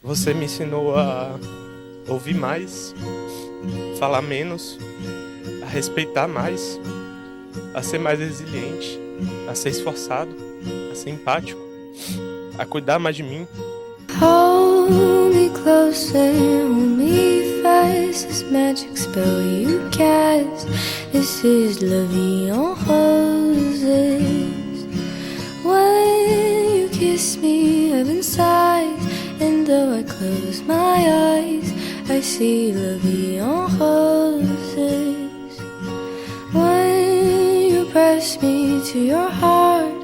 Você me ensinou a ouvir mais, falar menos, a respeitar mais, a ser mais resiliente, a ser esforçado, a ser empático, a cuidar mais de mim. Hold me closer, hold me fast. This magic spell you cast. This is La Vie en Roses. When you kiss me, heaven sighs, and though I close my eyes, I see La Vie en Roses. When you press me to your heart,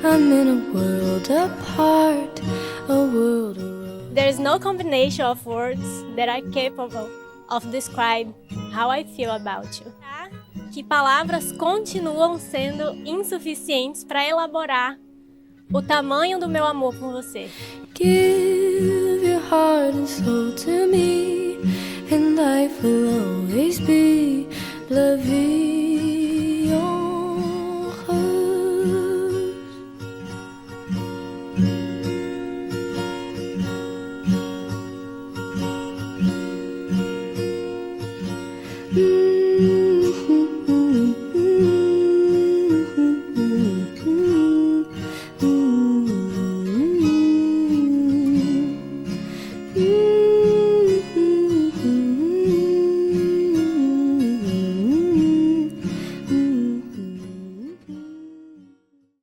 I'm in a world apart, a world around. There's no combination of words that are capable of describe how I feel about you. Que palavras continuam sendo insuficientes para elaborar o tamanho do meu amor por você. Give your heart and soul to me, and life will always be La Vie en Rose. Mm.